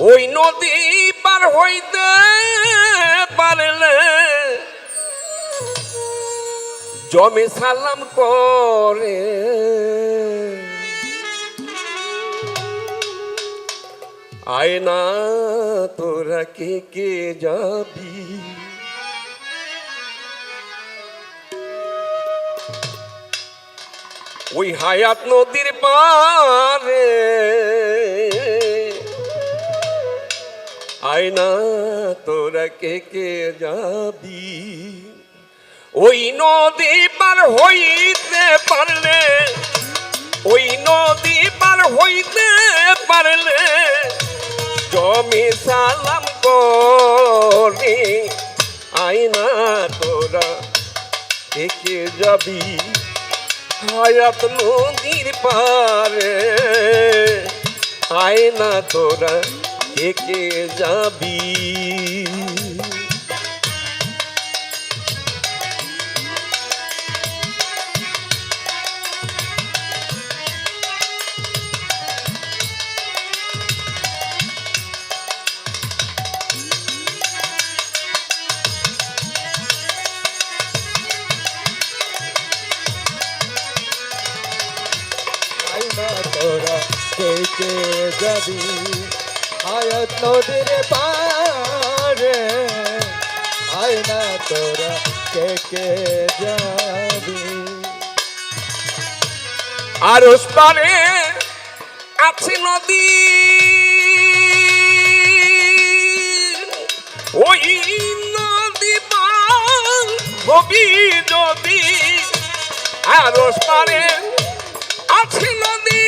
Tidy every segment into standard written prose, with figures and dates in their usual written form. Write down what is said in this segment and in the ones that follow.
ওই নদী পার হইতে পারলে জমে সালাম করে আয়না তোরা কে কে যাবি ওই হায়াত নদীর পারে আয়না তোরা কে কে যাবি ওই নদী পার হইতে পারলে ওই নদী পার হইতে পারলে জমি সালাম করে আয়না তোরা কে কে যাবি হায়াত নদীর পারে আয়না তোরা কে কে যাবি তোরা কে কে যাবি হায়াত নদীর পারে আয়না তোরা কে কে যাবি আর ওস পারে আছে নদী ওই নদী পার হবি যদি আর ওস পারে আছে নদী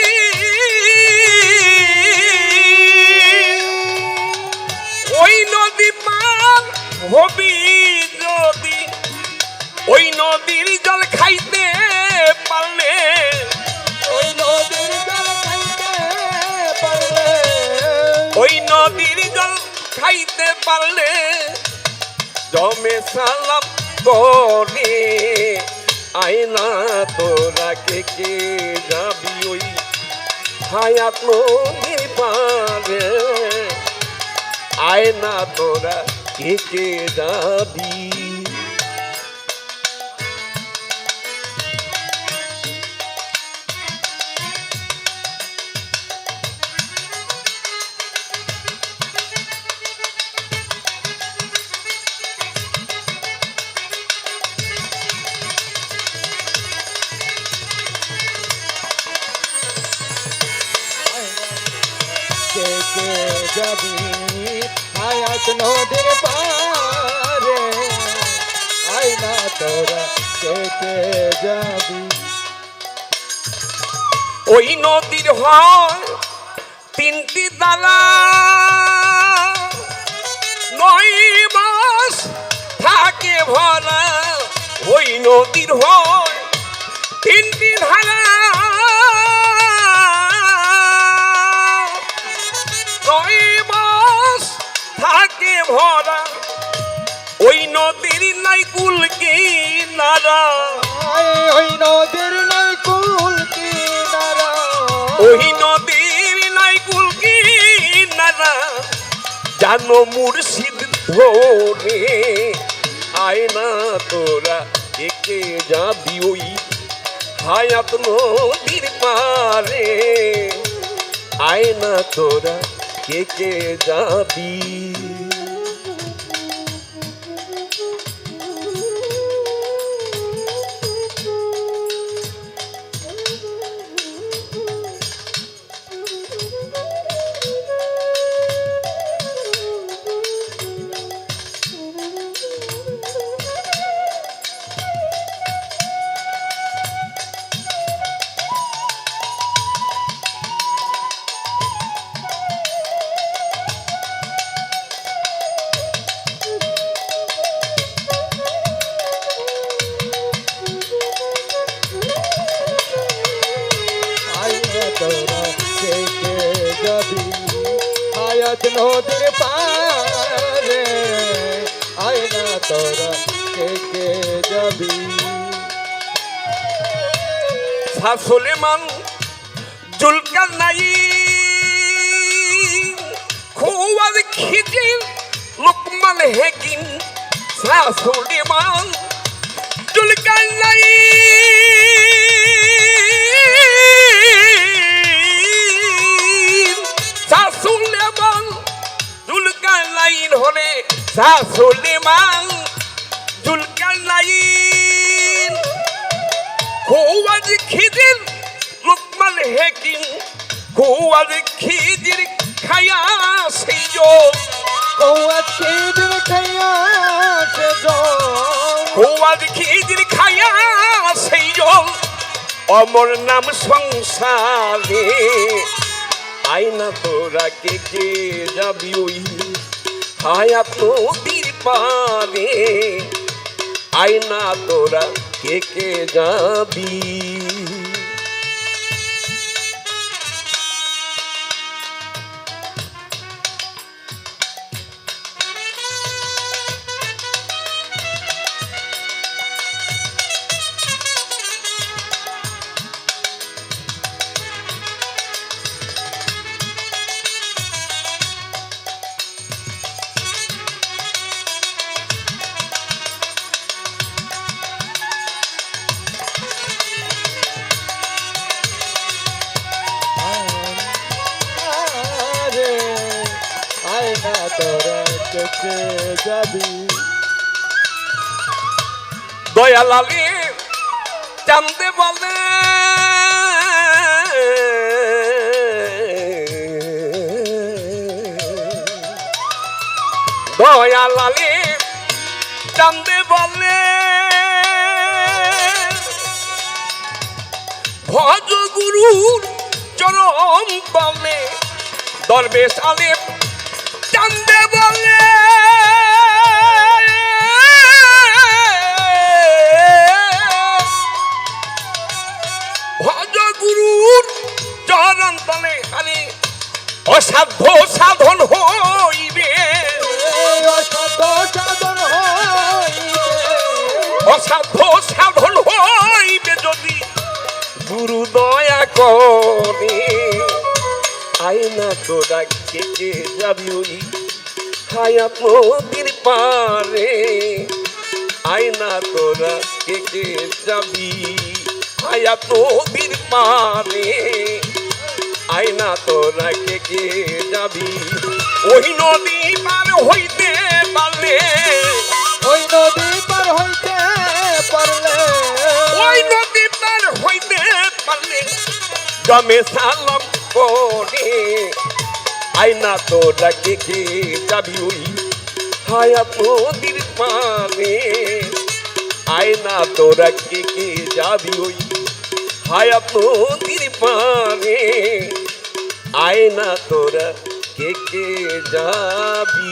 ওই নদী পার হবি যদি ওই নদীর জল খাইতে পারলে ওই নদীর জল খাইতে পারলে ওই নদীর জল খাইতে পারলে জমে সালাম করে আয়না তোরা কে কে যাবি ওই হায়াত নদীর পারে আয়না তোরা কে কে যাবি কে কে যাবি হায়াত নদীর পারে আয়না তোরা কে কে যাবি ওই নদীর হয় তিনটি দালা নয় মাস থাকে ভরা ওই নদীর হয় তিনটি ধারা নয় মাস থাকে ভরা ওই নদীর নাই কুল কিনারা ওই নদীর নাই কুল কিনারা ওই নদীর নাই কুল কিনারা জানো মুর্শিদ ধরে আয়না তোরা কে যাবি ওই হায়াত নদীর পারে আয়না তোরা কে যাবি তোরা কে কে যাবি হায়াত নদীর পারে আয়না তোরা কে কে যাবি শাহ সুলেমান জুলকারনাইন খোয়ার খিজির লোকমান হেকিম সাসুলিমান জুলকারনাইন সাসুলিমান জুলকারনাইন হলে সাসুলিমান জুলকারনাইন খোয়ার খিজির লোকমান হেকিম খোয়ার খিজির খায়া সেই যোগ কৌয়াত খিজির খাইয়া সে খোয়ার খিজির খায়া সেই যোগ অমর নাম সংসারে আয়না তোরা কে যাবি ওই হায়াত নদীর পারে আয়না তোরা কে যাবি আরে আয়না তোরা কে যাবি দয়ালালে জানতে বলে দয়ালালে জানতে বলে ভজ গুরুর চরম পালে দরবেশ আলেপ জানতে বলে ভজ গুরুর চরণ তলে খালি অসাধ্য সাধন হইবে অসাধ্য সাধন হইবে অসাধ্য সাধন হইবে যদি গুরু দয়া করে আয়না তোরা কে যাবি ওই হায়াত নদীর পারে আয়না তোরা কে যাবি হায়াত নদীর পারে আয়না তোরা কে যাবি ওই নদী পার হইতে পারলে ওই নদী পার হইতে পারলে ওই নদী পার হইতে পারলে জমে সালাম করে আয়না তোরা কে যাবি ওই হায়াত নদীর পারে আয়না তোরা কে যাবি ওই হায়াত নদীর পারে আয়না তোরা কে যাবি